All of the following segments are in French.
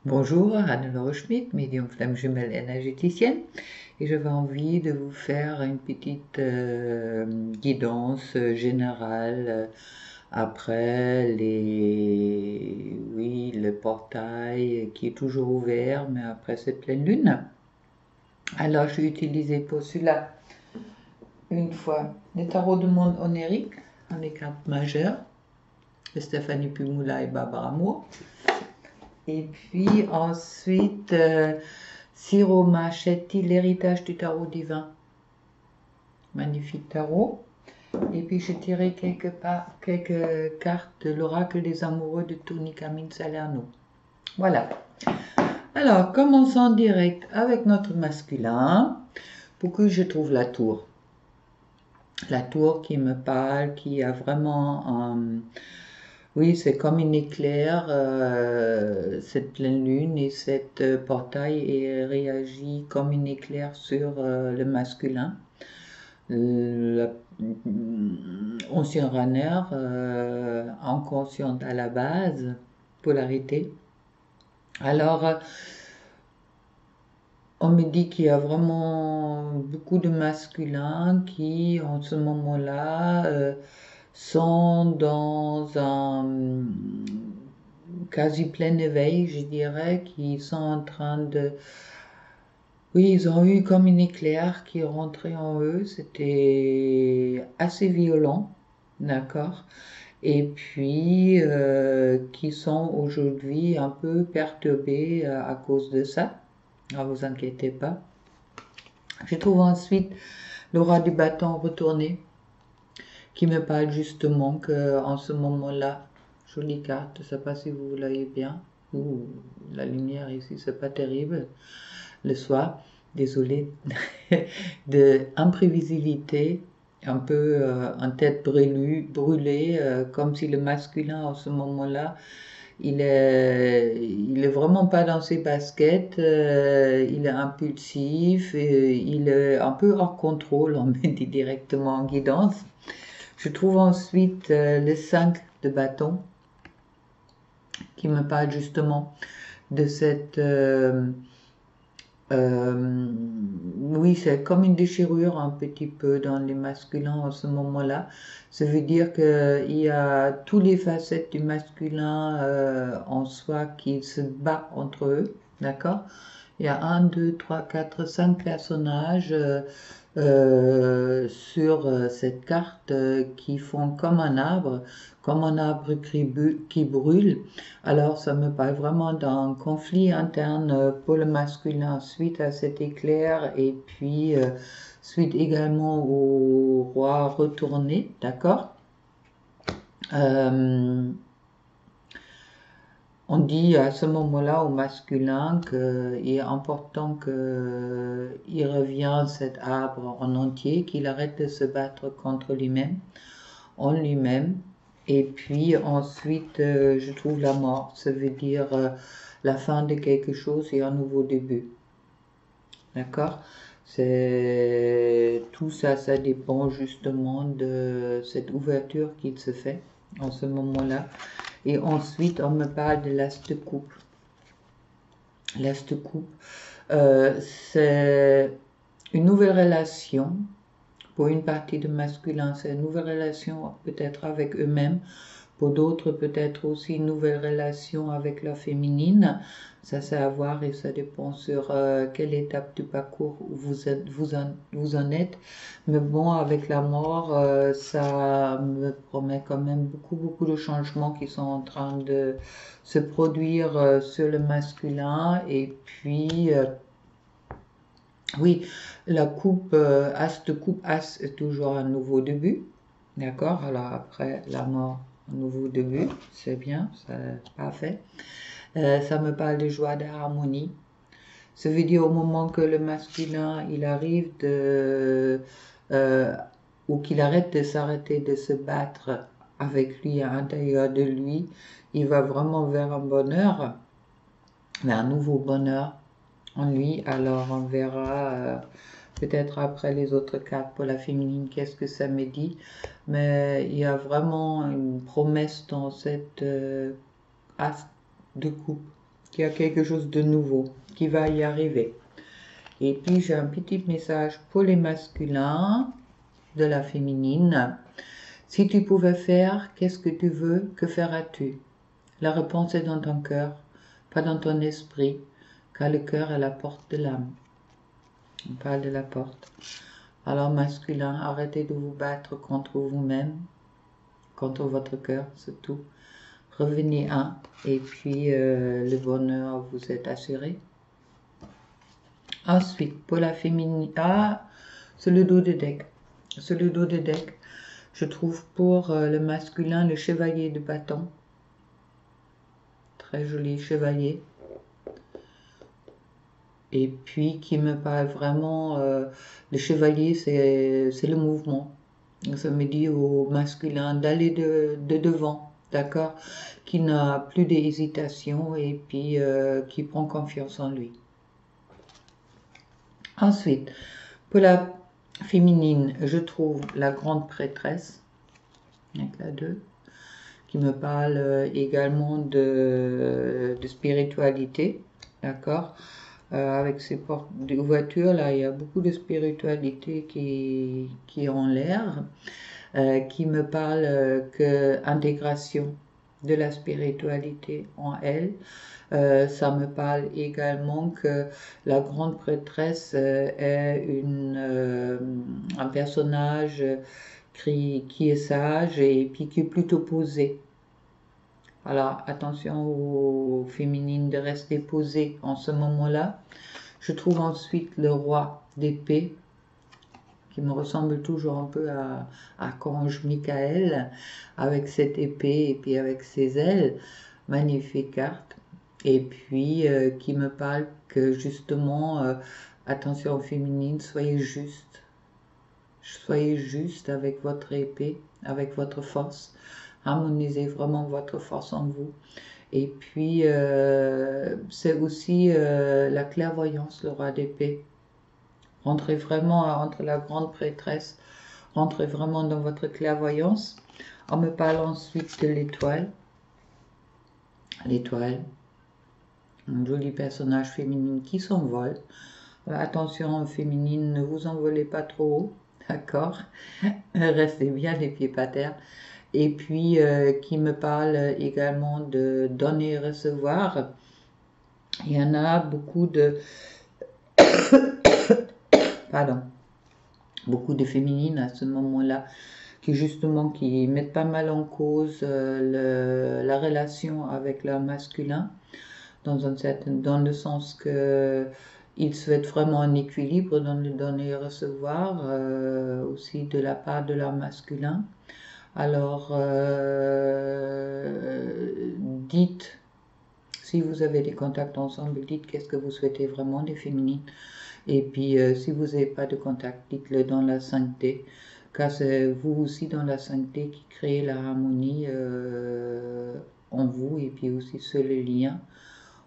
Bonjour, Anne-Laure Schmidt, médium flamme jumelle énergéticienne, et j'avais envie de vous faire une petite guidance générale après oui, le portail qui est toujours ouvert, mais après cette pleine lune. Alors, j'ai utilisé pour celui-là une fois les tarots de monde onirique, en les cartes majeures, de Stéphanie Pumula et Barbara Moore. Et puis ensuite, Ciro Marchetti, l'héritage du tarot divin. Magnifique tarot. Et puis j'ai tiré quelques cartes de l'oracle des amoureux de Tony Camille Salerno. Voilà. Alors, commençons direct avec notre masculin pour que je trouve la tour. La tour qui me parle, qui a vraiment oui, c'est comme une éclair, cette pleine lune et cette portail et réagit comme une éclair sur le masculin. Ancien runner, inconsciente à la base, polarité. Alors, on me dit qu'il y a vraiment beaucoup de masculins qui, en ce moment-là, sont dans un quasi plein éveil, je dirais, qui sont en train de... Oui, ils ont eu comme une éclair qui est rentrée en eux, c'était assez violent, d'accord? Et puis, qui sont aujourd'hui un peu perturbés à cause de ça. Ne vous inquiétez pas. Je trouve ensuite le roi du bâton retourné, qui me parle justement qu'en ce moment-là, jolie carte, je ne sais pas si vous voyez bien. Ouh, la lumière ici, c'est pas terrible. Le soir, désolé, de imprévisibilité, un peu en tête brûlée, comme si le masculin en ce moment-là, il est vraiment pas dans ses baskets, il est impulsif, et il est un peu hors contrôle, on me dit directement en guidance. Je trouve ensuite le 5 de bâton qui me parle justement de cette... oui, c'est comme une déchirure un petit peu dans les masculins en ce moment-là. Ça veut dire qu'il y a toutes les facettes du masculin en soi qui se battent entre eux, d'accord? Il y a 1, 2, 3, 4, 5 personnages sur cette carte qui font comme un arbre qui brûle. Alors ça me parle vraiment d'un conflit interne pour le masculin suite à cet éclair et puis suite également au roi retourné, d'accord? On dit à ce moment-là au masculin qu'il est important qu'il revienne cet arbre en entier, qu'il arrête de se battre contre lui-même, en lui-même. Et puis ensuite, je trouve la mort, ça veut dire la fin de quelque chose et un nouveau début. D'accord? C'est tout ça, ça dépend justement de cette ouverture qu'il se fait en ce moment-là. Et ensuite, on me parle de l'as de coupe. L'as de coupe, c'est une nouvelle relation. Pour une partie de masculin, c'est une nouvelle relation peut-être avec eux-mêmes. Pour d'autres, peut-être aussi une nouvelle relation avec la féminine. Ça, c'est à voir et ça dépend sur quelle étape du parcours vous en êtes. Mais bon, avec la mort, ça me promet quand même beaucoup de changements qui sont en train de se produire sur le masculin. Et puis, oui, la coupe, as de coupe, as est toujours un nouveau début. D'accord? Alors après la mort, un nouveau début, c'est bien, c'est parfait. Ça me parle de joie, d'harmonie. Ça veut dire au moment que le masculin, il arrive ou qu'il arrête de s'arrêter de se battre avec lui à l'intérieur de lui, il va vraiment vers un bonheur, vers un nouveau bonheur en lui. Alors on verra peut-être après les autres cartes pour la féminine, qu'est-ce que ça me dit. Mais il y a vraiment une promesse dans cette as de coupe. qu'il y a quelque chose de nouveau qui va y arriver. Et puis j'ai un petit message pour les masculins de la féminine. Si tu pouvais faire, qu'est-ce que tu veux, que feras-tu? La réponse est dans ton cœur, pas dans ton esprit, car le cœur est la porte de l'âme. On parle de la porte. Alors masculin, arrêtez de vous battre contre vous-même, contre votre cœur, c'est tout. Revenez un, et puis le bonheur vous est assuré. Ensuite, pour la féminine, c'est le dos de deck. C'est le dos de deck. Je trouve pour le masculin le chevalier de bâton. Très joli chevalier. Et puis qui me parle vraiment, le chevalier c'est le mouvement. Ça me dit au masculin d'aller de devant, d'accord? Qui n'a plus d'hésitation et puis qui prend confiance en lui. Ensuite, pour la féminine, je trouve la grande prêtresse, avec la 2, qui me parle également de spiritualité, d'accord? Avec ces portes de voiture, là, il y a beaucoup de spiritualité qui est en l'air, qui me parle que intégration de la spiritualité en elle. Ça me parle également que la grande prêtresse est un personnage qui est sage et puis qui est plutôt posé. Alors attention aux féminines de rester posées en ce moment-là. Je trouve ensuite le roi d'épée qui me ressemble toujours un peu à Archange Michael avec cette épée et puis avec ses ailes. Magnifique carte. Et puis qui me parle que justement, attention aux féminines, soyez juste. Soyez juste avec votre épée, avec votre force. Harmonisez vraiment votre force en vous. Et puis, c'est aussi la clairvoyance, le roi d'épée. Rentrez vraiment entre la grande prêtresse, rentrez vraiment dans votre clairvoyance. On me parle ensuite de l'étoile. L'étoile, un joli personnage féminin qui s'envole. Attention féminine, ne vous envolez pas trop haut, d'accord? Restez bien les pieds par terre. Et puis qui me parle également de donner et recevoir. Il y en a beaucoup de pardon, beaucoup de féminines à ce moment-là qui justement qui mettent pas mal en cause la relation avec leur masculin dans le sens que ils souhaitent vraiment un équilibre dans le donner et recevoir aussi de la part de leur masculin. Alors, dites, si vous avez des contacts ensemble, dites qu'est-ce que vous souhaitez vraiment des féminines. Et puis, si vous n'avez pas de contact, dites-le dans la 5D, car c'est vous aussi dans la 5D qui créez la harmonie en vous et puis aussi sur le lien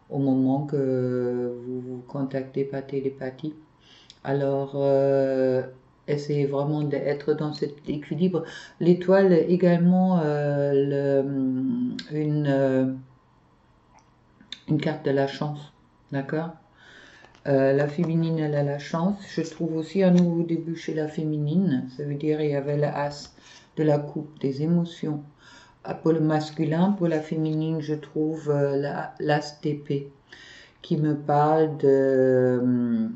au moment que vous vous contactez par télépathie. Alors, essayez vraiment d'être dans cet équilibre. L'étoile également une carte de la chance, d'accord? La féminine, elle a la chance. Je trouve aussi un nouveau début chez la féminine. Ça veut dire il y avait l'as de la coupe, des émotions. Pour le masculin, pour la féminine, je trouve l'as d'épée qui me parle de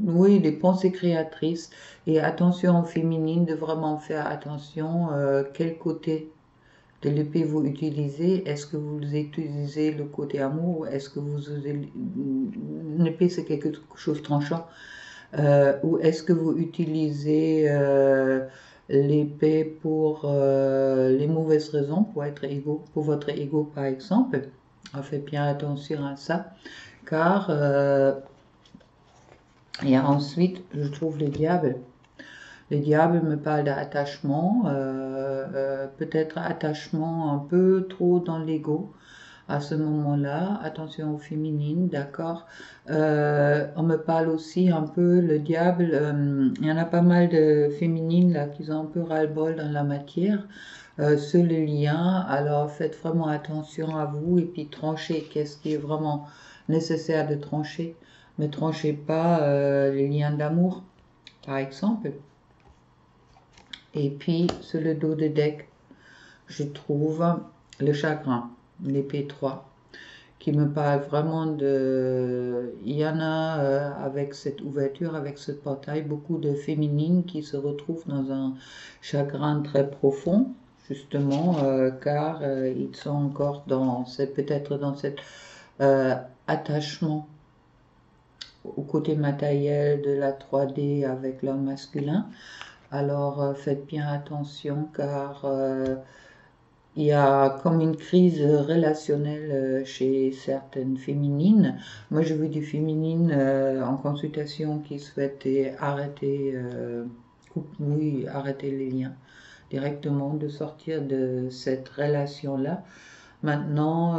oui, des pensées créatrices et attention aux féminines de vraiment faire attention quel côté de l'épée vous utilisez. Est-ce que vous utilisez le côté amour ou est-ce que vous usez l'épée c'est quelque chose de tranchant ou est-ce que vous utilisez l'épée pour les mauvaises raisons, pour être égaux, pour votre ego par exemple. Faites bien attention à ça car et ensuite, je trouve le diable. Le diable me parle d'attachement, peut-être attachement un peu trop dans l'ego à ce moment-là. Attention aux féminines, d'accord. On me parle aussi un peu, le diable, il y en a pas mal de féminines là qui ont un peu ras-le-bol dans la matière. sur le lien. Alors faites vraiment attention à vous et puis tranchez qu'est-ce qui est vraiment nécessaire de trancher. Ne tranchez pas les liens d'amour, par exemple. Et puis sur le dos de deck, je trouve le chagrin, l'épée 3, qui me parle vraiment de... Il y en a avec cette ouverture, avec ce portail, beaucoup de féminines qui se retrouvent dans un chagrin très profond, justement, car ils sont encore dans, peut-être dans cet attachement au côté matériel de la 3D avec l'homme masculin. Alors faites bien attention car il y a comme une crise relationnelle chez certaines féminines. Moi, j'ai vu des féminines en consultation qui souhaitaient arrêter, oui, arrêter les liens directement, de sortir de cette relation-là. Maintenant,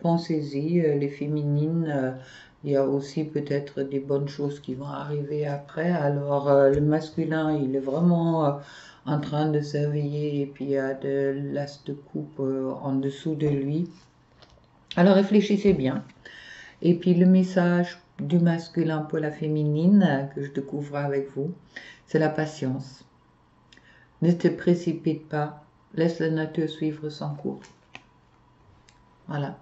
pensez-y, les féminines, il y a aussi peut-être des bonnes choses qui vont arriver après. Alors, le masculin, il est vraiment en train de s'éveiller et puis il y a de l'as de coupe en dessous de lui. Alors, réfléchissez bien. Et puis, le message du masculin pour la féminine que je découvre avec vous, c'est la patience. Ne te précipite pas, laisse la nature suivre son cours. Voilà.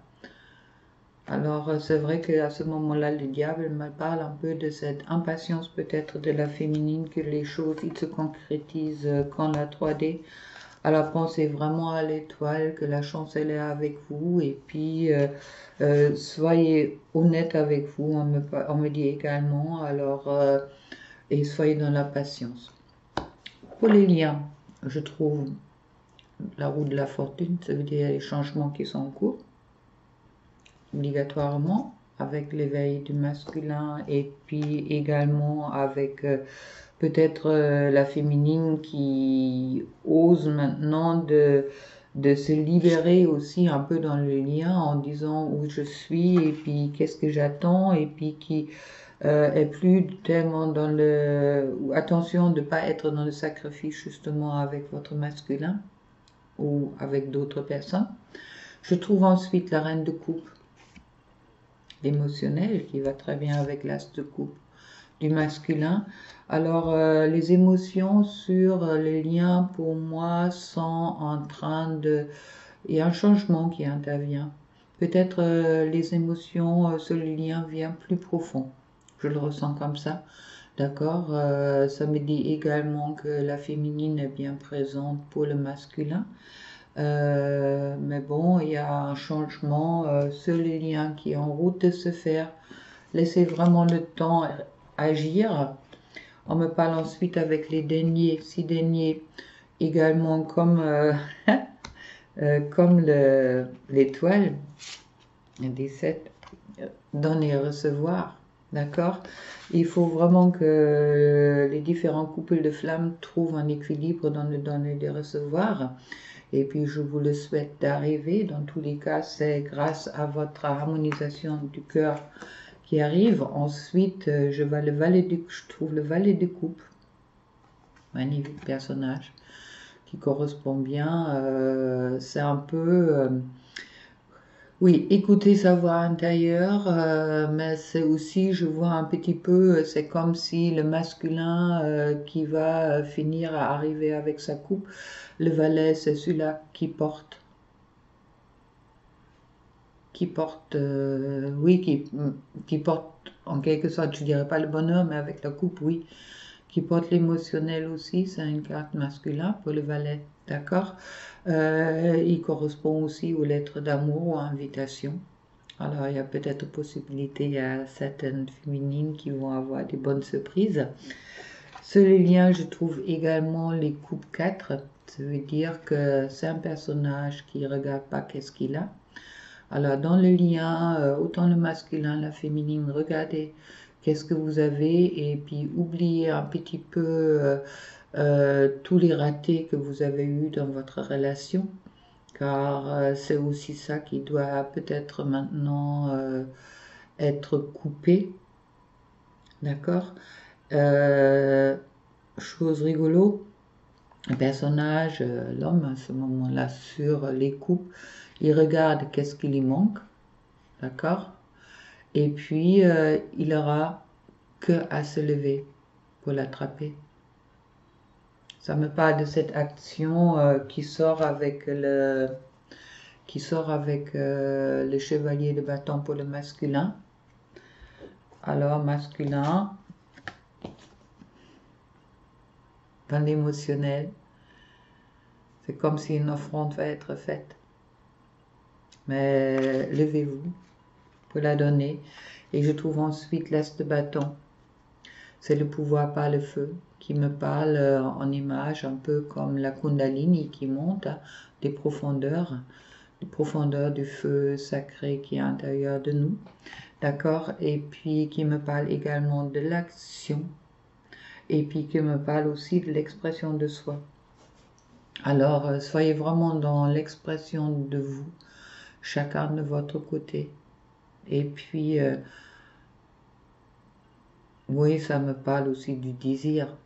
Alors, c'est vrai qu'à ce moment-là, le diable me parle un peu de cette impatience peut-être de la féminine, que les choses, ils se concrétisent quand la 3D. Alors, pensez vraiment à l'étoile, que la chance, elle est avec vous. Et puis, soyez honnête avec vous, on me dit également. Alors, et soyez dans la patience. Pour les liens, je trouve la roue de la fortune, ça veut dire les changements qui sont en cours, obligatoirement, avec l'éveil du masculin et puis également avec peut-être la féminine qui ose maintenant de se libérer aussi un peu dans le lien en disant où je suis et puis qu'est-ce que j'attends et puis qui est plus tellement dans le... Attention de ne pas être dans le sacrifice justement avec votre masculin ou avec d'autres personnes. Je trouve ensuite la reine de coupe, l'émotionnel, qui va très bien avec l'as de coupe du masculin. Alors, les émotions sur les liens, pour moi, sont en train de... Il y a un changement qui intervient. Peut-être les émotions sur les liens viennent plus profond. Je le ressens comme ça. D'accord. Ça me dit également que la féminine est bien présente pour le masculin. Mais bon, il y a un changement sur les liens qui est en route de se faire. Laissez vraiment le temps agir. On me parle ensuite avec les deniers, 6 deniers, également comme, comme l'étoile, 17, donner et recevoir. D'accord. Il faut vraiment que les différents couples de flammes trouvent un équilibre dans le donner et le recevoir. Et puis, je vous le souhaite d'arriver. Dans tous les cas, c'est grâce à votre harmonisation du cœur qui arrive. Ensuite, je trouve le valet de coupe. Magnifique personnage qui correspond bien. C'est un peu... oui, écouter sa voix intérieure, mais c'est aussi, je vois un petit peu, c'est comme si le masculin qui va finir à arriver avec sa coupe, le valet, c'est celui-là oui, qui porte en quelque sorte, je dirais pas le bonheur, mais avec la coupe, oui, qui porte l'émotionnel aussi, c'est une carte masculin pour le valet, d'accord. Il correspond aussi aux lettres d'amour ou à invitation. Alors, il y a peut-être possibilité à certaines féminines qui vont avoir des bonnes surprises. Sur les liens, je trouve également les coupes 4. Ça veut dire que c'est un personnage qui ne regarde pas qu'est-ce qu'il a. Alors, dans le lien, autant le masculin, la féminine, regardez qu'est-ce que vous avez et puis oubliez un petit peu tous les ratés que vous avez eus dans votre relation, car c'est aussi ça qui doit peut-être maintenant être coupé. D'accord. Chose rigolo, Le personnage, l'homme à ce moment-là, sur les coupes, il regarde qu'est-ce qui lui manque, d'accord? Et puis, il aura que à se lever pour l'attraper. Ça me parle de cette action qui sort avec le chevalier de bâton pour le masculin. Alors, masculin, dans l'émotionnel, c'est comme si une offrande va être faite. Mais levez-vous pour la donner. Et je trouve ensuite l'as de bâton. C'est le pouvoir par le feu qui me parle en image, un peu comme la Kundalini qui monte des profondeurs du feu sacré qui est à l'intérieur de nous. D'accord? Et puis qui me parle également de l'action. Et puis qui me parle aussi de l'expression de soi. Alors, soyez vraiment dans l'expression de vous, chacun de votre côté. Et puis, oui, ça me parle aussi du désir.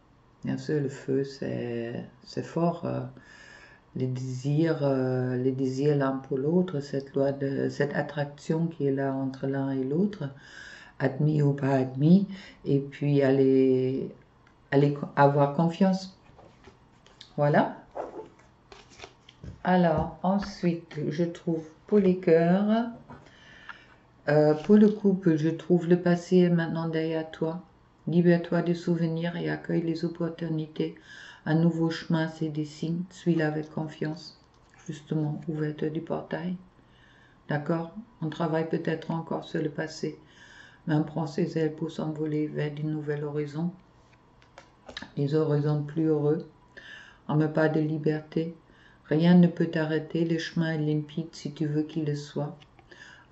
Bien sûr, le feu, c'est fort. Les désirs l'un pour l'autre, cette attraction qui est là entre l'un et l'autre, admis ou pas admis, et puis aller avoir confiance. Voilà. Alors, ensuite, je trouve pour les cœurs, pour le couple, je trouve le passé est maintenant derrière toi. Libère-toi des souvenirs et accueille les opportunités. Un nouveau chemin se dessine, suis-le avec confiance. Justement, ouverture du portail. D'accord? On travaille peut-être encore sur le passé, mais on prend ses ailes pour s'envoler vers de nouveaux horizons. Des horizons plus heureux. On me parle de liberté. Rien ne peut t'arrêter, le chemin est limpide si tu veux qu'il le soit.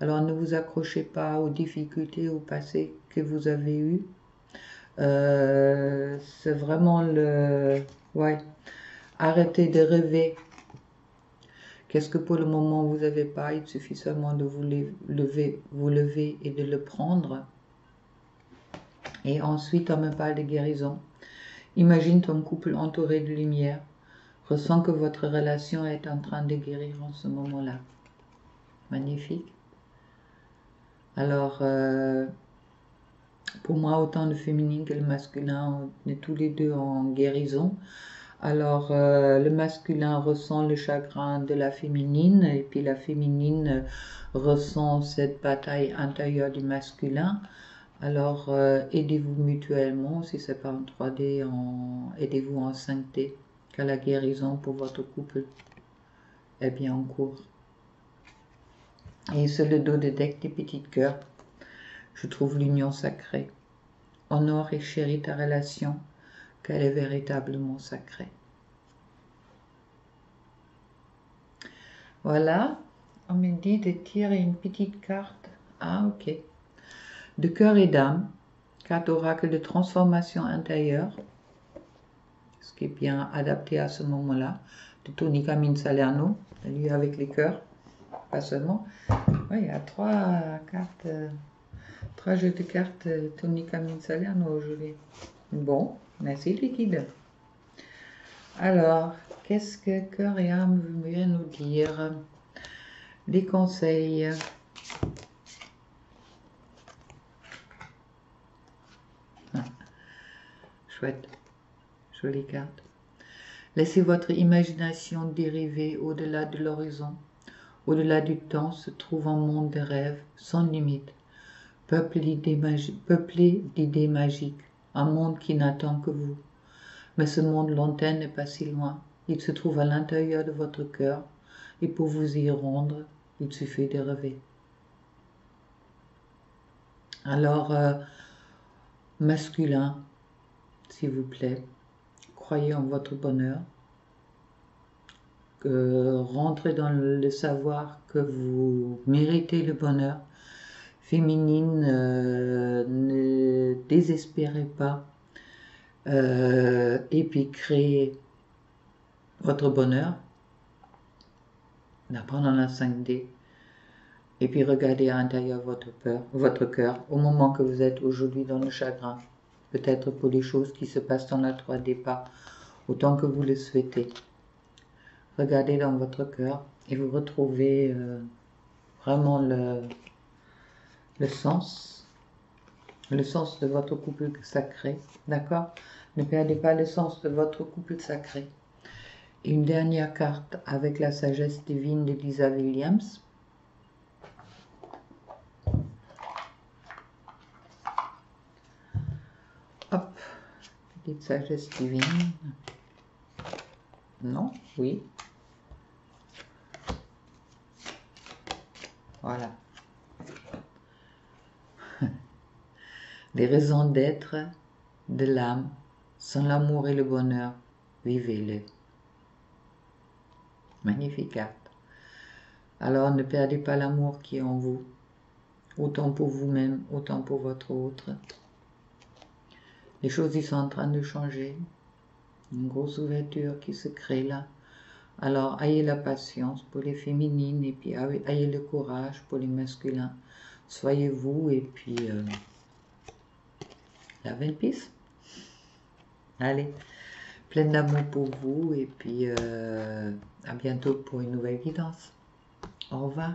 Alors ne vous accrochez pas aux difficultés au passé que vous avez eues. C'est vraiment le... Ouais. Arrêtez de rêver. Qu'est-ce que pour le moment vous n'avez pas? Il suffit seulement de vous lever et de le prendre. Et ensuite, on me parle de guérison. Imagine ton couple entouré de lumière. Ressens que votre relation est en train de guérir en ce moment-là. Magnifique. Alors, pour moi, autant le féminin que le masculin, on est tous les deux en guérison. Alors, le masculin ressent le chagrin de la féminine, et puis la féminine ressent cette bataille intérieure du masculin. Alors, aidez-vous mutuellement, si ce n'est pas en 3D, aidez-vous en 5D, car la guérison pour votre couple est bien en cours. Et sur le dos de deck des petites cœurs, je trouve l'union sacrée. Honore et chéris ta relation, qu'elle est véritablement sacrée. Voilà, on me dit de tirer une petite carte. Ah, ok. De cœur et d'âme, carte oracle de transformation intérieure, ce qui est bien adapté à ce moment-là, de Tony Camille Salerno, lui avec les cœurs, pas seulement. Oui, il y a trois cartes, trois jeux de cartes Tony Camille Salerno aujourd'hui. Bon, merci liquide. Alors, qu'est-ce que cœur et âme veut nous dire? Des conseils. Ah, chouette, jolie carte. Laissez votre imagination dériver au-delà de l'horizon. Au-delà du temps se trouve un monde de rêves sans limite, peuplé d'idées magiques, un monde qui n'attend que vous. Mais ce monde lointain n'est pas si loin. Il se trouve à l'intérieur de votre cœur, et pour vous y rendre, il suffit de rêver. Alors, masculin, s'il vous plaît, croyez en votre bonheur, rentrez dans le savoir que vous méritez le bonheur. Féminine, ne désespérez pas, et puis créez votre bonheur, d'apprendre la 5D, et puis regardez à l'intérieur votre cœur, au moment que vous êtes aujourd'hui dans le chagrin, peut-être pour les choses qui se passent dans la 3D pas autant que vous le souhaitez. Regardez dans votre cœur et vous retrouvez vraiment le sens de votre couple sacré, d'accord? Ne perdez pas le sens de votre couple sacré. Et une dernière carte avec la sagesse divine d'Elisa Williams. Hop, petite sagesse divine. Non, oui. Voilà. Les raisons d'être de l'âme sont l'amour et le bonheur. Vivez-le. Magnifique carte. Alors ne perdez pas l'amour qui est en vous, autant pour vous-même, autant pour votre autre. Les choses ils sont en train de changer. Une grosse ouverture qui se crée là. Alors ayez la patience pour les féminines et puis ayez le courage pour les masculins. Soyez vous et puis la belle piste. Allez, plein d'amour pour vous et puis à bientôt pour une nouvelle guidance. Au revoir.